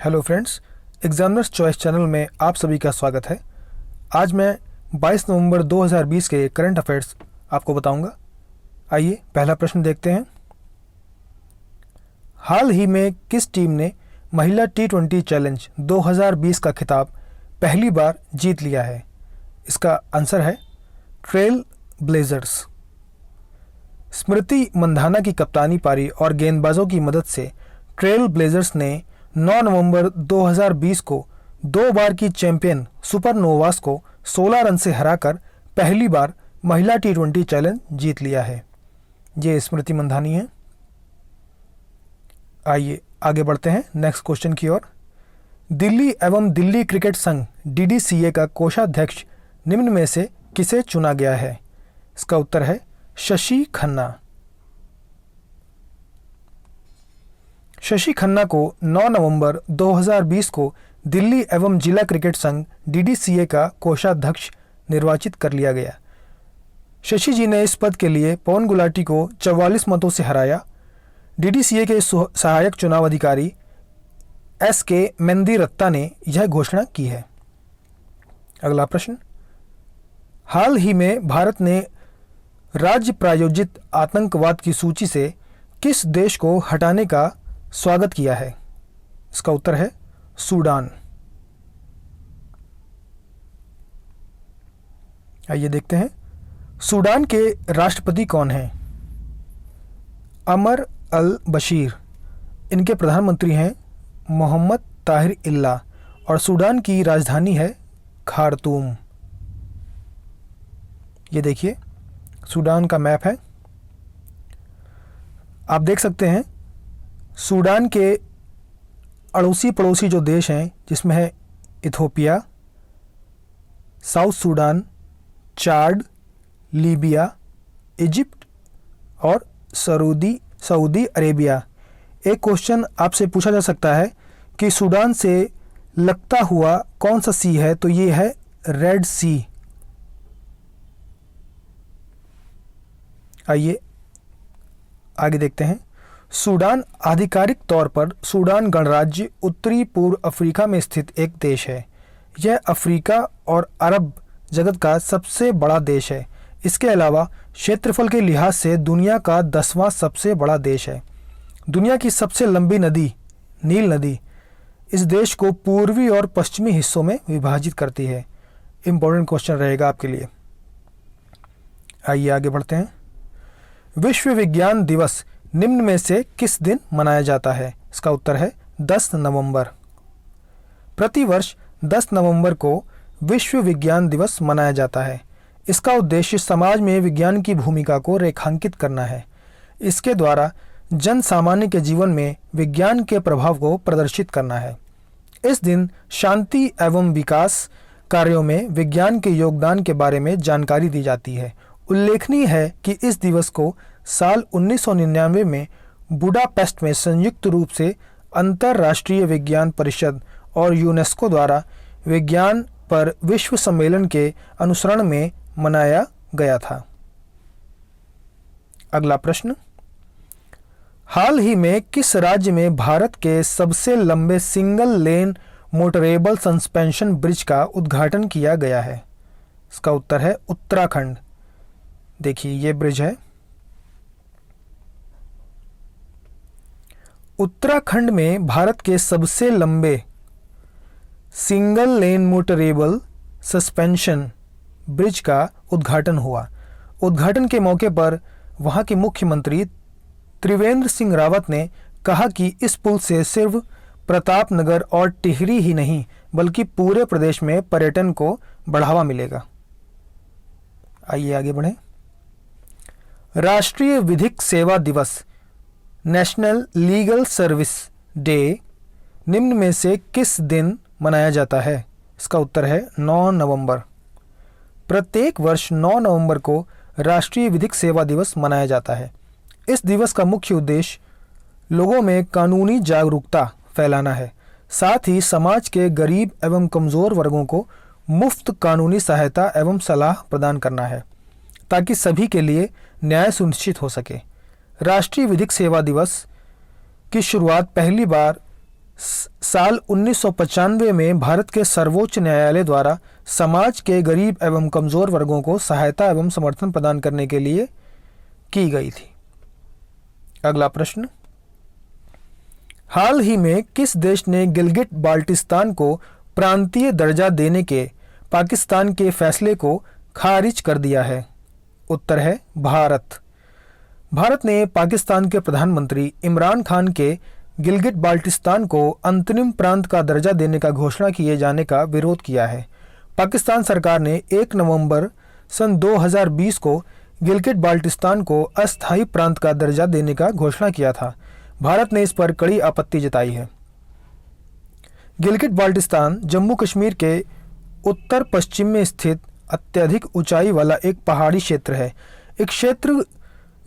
Hello friends, examiners choice channel में आप सभी का स्वागत है। आज मैं 22 नवंबर 2020 के करंट अफेयर्स आपको बताऊंगा। आइए पहला प्रश्न देखते हैं। हाल ही में किस टीम ने महिला T20 चैलेंज 2020 का खिताब पहली बार जीत लिया है? इसका आंसर है ट्रेल ब्लेजर्स। स्मृति मंधाना की कप्तानी पारी और गेंदबाजों की मदद से ट्रेल ब्लेजर्स ने 9 नवंबर 2020 को 2 बार की चैंपियन सुपरनोवास को 16 रन से हराकर पहली बार महिला T20 चैलेंज जीत लिया है। ये स्मृति मंधानी है। आइए आगे बढ़ते हैं नेक्स्ट क्वेश्चन की ओर। दिल्ली एवं दिल्ली क्रिकेट संघ DDCA का कोषाध्यक्ष निम्न में से किसे चुना गया है? इसका उत्तर है शशि खन्ना। शशि खन्ना को 9 नवंबर 2020 को दिल्ली एवं जिला क्रिकेट संघ DDCA का कोषाध्यक्ष निर्वाचित कर लिया गया। शशि जी ने इस पद के लिए पवन गुलाटी को 44 मतों से हराया। DDCA के सहायक चुनाव अधिकारी SK मेंदिरत्ता ने यह घोषणा की है। अगला प्रश्न। हाल ही में भारत ने राज्य प्रायोजित आतंकवाद की सूची से किस देश को हटाने का स्वागत किया है? इसका उत्तर है सूडान। आइए देखते हैं सूडान के राष्ट्रपति कौन हैं? अमर अल बशीर। इनके प्रधानमंत्री हैं मोहम्मद ताहिर इल्ला और सूडान की राजधानी है खार्तूम। ये देखिए सूडान का मैप है। आप देख सकते हैं सूडान के अड़ोसी पड़ोसी जो देश हैं, जिसमें है इथोपिया, साउथ सूडान, चाड, लीबिया, इजिप्ट और सऊदी अरेबिया। एक क्वेश्चन आपसे पूछा जा सकता है कि सूडान से लगता हुआ कौन सा सी है, तो ये है रेड सी। आइए आगे देखते हैं। सूडान आधिकारिक तौर पर सूडान गणराज्य उत्तरी पूर्व अफ्रीका में स्थित एक देश है। यह अफ्रीका और अरब जगत का सबसे बड़ा देश है। इसके अलावा क्षेत्रफल के लिहाज से दुनिया का 10वां सबसे बड़ा देश है। दुनिया की सबसे लंबी नदी नील नदी इस देश को पूर्वी और पश्चिमी हिस्सों में विभाजित करती है। इम्पोर्टेंट क्वेश्चन रहेगा आपके लिए। आइए आगे बढ़ते हैं। विश्व विज्ञान दिवस निम्न में से किस दिन मनाया जाता है? इसका उत्तर है 10 नवंबर। प्रतिवर्ष 10 नवंबर को विश्व विज्ञान दिवस मनाया जाता है। इसका उद्देश्य समाज में विज्ञान की भूमिका को रेखांकित करना है। इसके द्वारा जन सामान्य के जीवन में विज्ञान के प्रभाव को प्रदर्शित करना है। इस दिन शांति एवं विकास कार्यों में विज्ञान के योगदान के बारे में जानकारी दी जाती है। उल्लेखनीय है कि इस दिवस को साल 1999 में बुडापेस्ट में संयुक्त रूप से अंतर्राष्ट्रीय विज्ञान परिषद और यूनेस्को द्वारा विज्ञान पर विश्व सम्मेलन के अनुसरण में मनाया गया था। अगला प्रश्न। हाल ही में किस राज्य में भारत के सबसे लंबे single lane motorable suspension bridge का उद्घाटन किया गया है? इसका उत्तर है उत्तराखंड। देखिए ये ब्रिज है। उत्तराखंड में भारत के सबसे लंबे single lane motorable suspension bridge का उद्घाटन हुआ। उद्घाटन के मौके पर वहां के मुख्यमंत्री त्रिवेंद्र सिंह रावत ने कहा कि इस पुल से सिर्फ प्रतापनगर और टिहरी ही नहीं बल्कि पूरे प्रदेश में पर्यटन को बढ़ावा मिलेगा। आइए आगे बढ़ें। राष्ट्रीय विधिक सेवा दिवस नेशनल लीगल सर्विस डे निम्न में से किस दिन मनाया जाता है? इसका उत्तर है 9 नवंबर। प्रत्येक वर्ष 9 नवंबर को राष्ट्रीय विधिक सेवा दिवस मनाया जाता है। इस दिवस का मुख्य उद्देश्य लोगों में कानूनी जागरूकता फैलाना है। साथ ही समाज के गरीब एवं कमज़ोर वर्गों को मुफ्त कानूनी सहायता एवं सलाह प्रदान करना है ताकि सभी के लिए न्याय सुनिश्चित हो सके। राष्ट्रीय विधिक सेवा दिवस की शुरुआत पहली बार साल 1995 में भारत के सर्वोच्च न्यायालय द्वारा समाज के गरीब एवं कमजोर वर्गों को सहायता एवं समर्थन प्रदान करने के लिए की गई थी। अगला प्रश्न, हाल ही में किस देश ने गिलगिट बाल्टिस्तान को प्रांतीय दर्जा देने के पाकिस्तान के फैसले को खारिज कर दिया है? उत्तर है भारत। भारत ने पाकिस्तान के प्रधानमंत्री इमरान खान के गिलगिट बाल्टिस्तान को अंतरिम प्रांत का दर्जा देने का घोषणा किए जाने का विरोध किया है। पाकिस्तान सरकार ने 1 नवंबर सन 2020 को गिलगिट बाल्टिस्तान को अस्थायी प्रांत का दर्जा देने का घोषणा किया था। भारत ने इस पर कड़ी आपत्ति जताई है। गिलगिट बाल्टिस्तान जम्मू कश्मीर के उत्तर पश्चिम में स्थित अत्यधिक ऊंचाई वाला एक पहाड़ी क्षेत्र है। एक क्षेत्र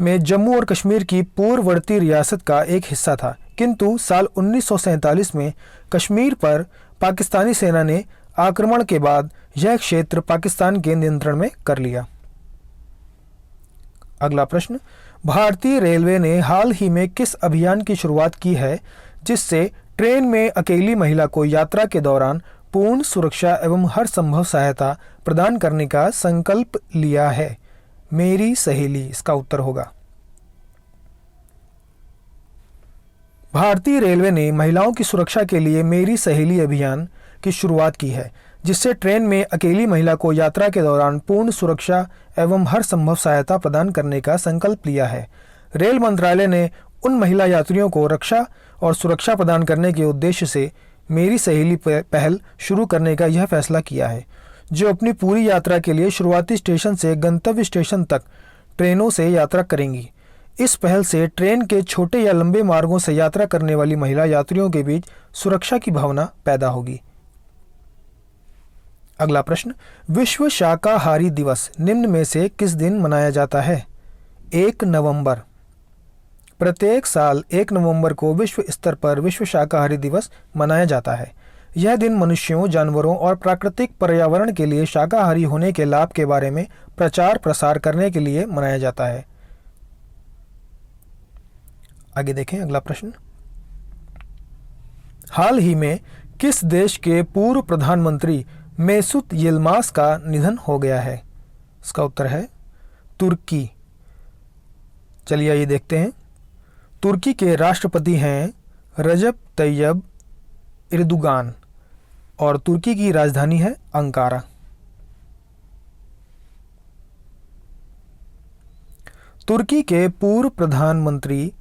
में जम्मू और कश्मीर की पूर्ववर्ती रियासत का एक हिस्सा था, किंतु साल 1947 में कश्मीर पर पाकिस्तानी सेना ने आक्रमण के बाद यह क्षेत्र पाकिस्तान के नियंत्रण में कर लिया। अगला प्रश्न, भारतीय रेलवे ने हाल ही में किस अभियान की शुरुआत की है जिससे ट्रेन में अकेली महिला को यात्रा के दौरान पूर्ण सुरक्षा एवं हर संभव सहायता प्रदान करने का संकल्प लिया है? मेरी सहेली इसका उत्तर होगा। भारतीय रेलवे ने महिलाओं की सुरक्षा के लिए मेरी सहेली अभियान की शुरुआत की है, जिससे ट्रेन में अकेली महिला को यात्रा के दौरान पूर्ण सुरक्षा एवं हर संभव सहायता प्रदान करने का संकल्प लिया है। रेल मंत्रालय ने उन महिला यात्रियों को रक्षा और सुरक्षा प्रदान करने के उद्देश्य से मेरी सहेली पहल शुरू करने का यह फैसला किया है, जो अपनी पूरी यात्रा के लिए शुरुआती स्टेशन से गंतव्य स्टेशन तक ट्रेनों से यात्रा करेंगी। इस पहल से ट्रेन के छोटे या लंबे मार्गों से यात्रा करने वाली महिला यात्रियों के बीच सुरक्षा की भावना पैदा होगी। अगला प्रश्न, विश्व शाकाहारी दिवस निम्न में से किस दिन मनाया जाता है? 1 नवंबर। प्रत्येक साल 1 नवंबर को विश्व स्तर पर विश्व शाकाहारी दिवस मनाया जाता है। यह दिन मनुष्यों, जानवरों और प्राकृतिक पर्यावरण के लिए शाकाहारी होने के लाभ के बारे में प्रचार प्रसार करने के लिए मनाया जाता है। आगे देखें अगला प्रश्न, हाल ही में किस देश के पूर्व प्रधानमंत्री मेसूत यिल्माज का निधन हो गया है? इसका उत्तर है तुर्की। चलिए आइए देखते हैं। तुर्की के राष्ट्रपति हैं रजब तैयब एर्दोगान और तुर्की की राजधानी है अंकारा। तुर्की के पूर्व प्रधानमंत्री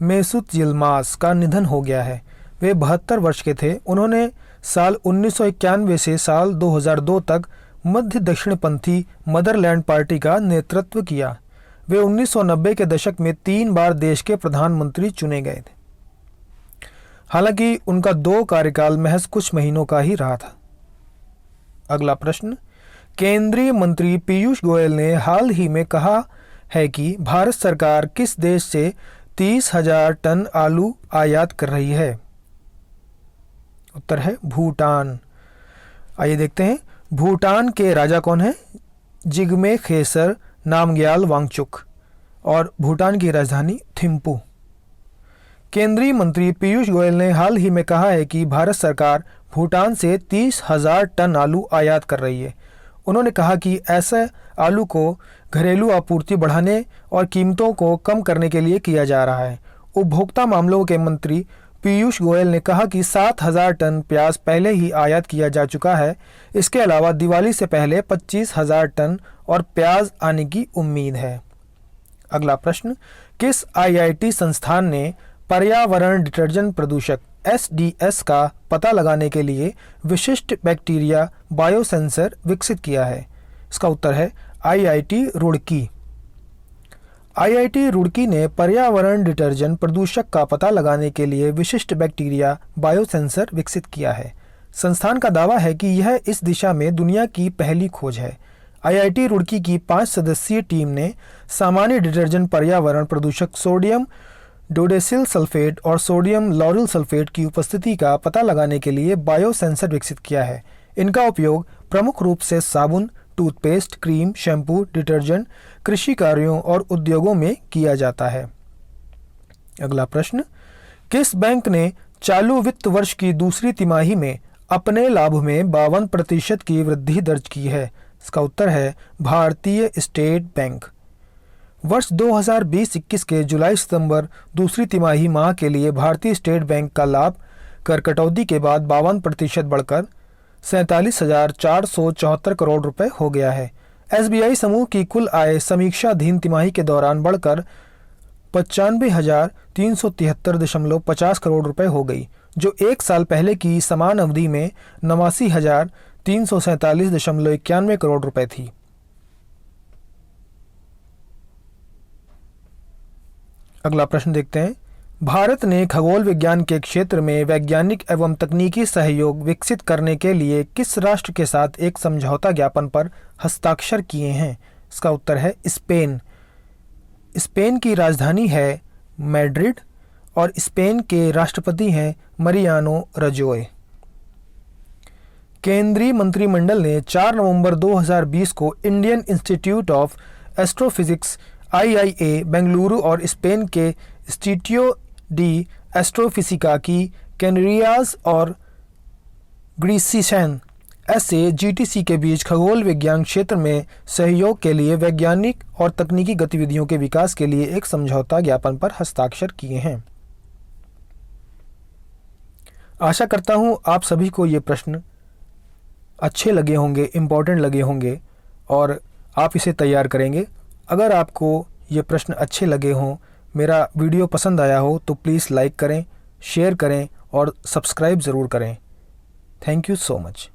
मेसूत यिल्माज का निधन हो गया है। वे 72 वर्ष के थे। उन्होंने साल 1991 से साल 2002 तक मध्य दक्षिणपंथी मदरलैंड पार्टी का नेतृत्व किया। वे 1990 के दशक में 3 बार देश के प्रधानमंत्री चुने गए थे। हालांकि उनका 2 कार्यकाल महज कुछ महीनों का ही रहा था। अगला प्रश्न, केंद्रीय मंत्री पीयूष गोयल ने हाल ही में कहा है कि भारत सरकार किस देश से 30,000 टन आलू आयात कर रही है? उत्तर है भूटान। आइए देखते हैं भूटान के राजा कौन है? जिग्मे खेसर नामग्याल वांगचुक और भूटान की राजधानी थिम्पू। केंद्रीय मंत्री पीयूष गोयल ने हाल ही में कहा है कि भारत सरकार भूटान से 30,000 टन आलू आयात कर रही है। उन्होंने कहा कि ऐसे आलू को घरेलू आपूर्ति बढ़ाने और कीमतों को कम करने के लिए किया जा रहा है। उपभोक्ता मामलों के मंत्री पीयूष गोयल ने कहा कि 7,000 टन प्याज पहले ही आयात किया जा चुका है। इसके अलावा दिवाली से पहले 25,000 टन और प्याज आने की उम्मीद है। अगला प्रश्न, किस आईआईटी संस्थान ने पर्यावरण डिटर्जेंट प्रदूषक SDS का पता लगाने के लिए विशिष्ट बैक्टीरिया बायोसेंसर विकसित किया है? इसका उत्तर है IIT रुड़की। IIT रुड़की ने पर्यावरण डिटर्जेंट प्रदूषक का पता लगाने के लिए विशिष्ट बैक्टीरिया बायोसेंसर विकसित किया है। संस्थान का दावा है कि यह इस दिशा में दुनिया की पहली खोज है। IIT रुड़की की 5 सदस्यीय टीम ने सामान्य डिटर्जेंट पर्यावरण प्रदूषक सोडियम डोडेसिल सल्फेट और सोडियम लॉरिल सल्फेट की उपस्थिति का पता लगाने के लिए बायोसेंसर विकसित किया है। इनका उपयोग प्रमुख रूप से साबुन, टूथपेस्ट, क्रीम, शैम्पू, डिटर्जेंट, कृषि कार्यों और उद्योगों में किया जाता है। अगला प्रश्न, किस बैंक ने चालू वित्त वर्ष की दूसरी तिमाही में अपने लाभ में 52% की वृद्धि दर्ज की है? इसका उत्तर है भारतीय स्टेट बैंक। वर्ष 2020-21 के जुलाई सितंबर दूसरी तिमाही माह के लिए भारतीय स्टेट बैंक का लाभ कर कटौती के बाद 52% बढ़कर 47,474 करोड़ रुपए हो गया है। एसबीआई समूह की कुल आय समीक्षाधीन तिमाही के दौरान बढ़कर 95,373.50 करोड़ रुपए हो गई, जो एक साल पहले की समान अवधि में 89,347.91 करोड़ रुपए थी। अगला प्रश्न देखते हैं। भारत ने खगोल विज्ञान के क्षेत्र में वैज्ञानिक एवं तकनीकी सहयोग विकसित करने के लिए किस राष्ट्र के साथ एक समझौता ज्ञापन पर हस्ताक्षर किए हैं? इसका उत्तर है स्पेन। स्पेन की राजधानी है मैड्रिड और स्पेन के राष्ट्रपति हैं मरियानो रजोय। केंद्रीय मंत्रिमंडल ने 4 नवंबर 2020 को Indian institute of astrophysics IIA Bengaluru और स्पेन के इंस्टीट्यूटो डी एस्ट्रोफिजिका की कैनरियाज और ग्रीसिशन SAGTC के बीच खगोल विज्ञान क्षेत्र में सहयोग के लिए वैज्ञानिक और तकनीकी गतिविधियों के विकास के लिए एक समझौता ज्ञापन पर हस्ताक्षर किए हैं। आशा करता हूं आप सभी को ये प्रश्न अच्छे लगे होंगे, इम्पोर्टेंट लगे होंगे और आप इसे तैयार करेंगे। अगर आपको ये प्रश्न अच्छे लगे हों, मेरा वीडियो पसंद आया हो तो प्लीज़ लाइक करें, शेयर करें और सब्सक्राइब ज़रूर करें। Thank you so much.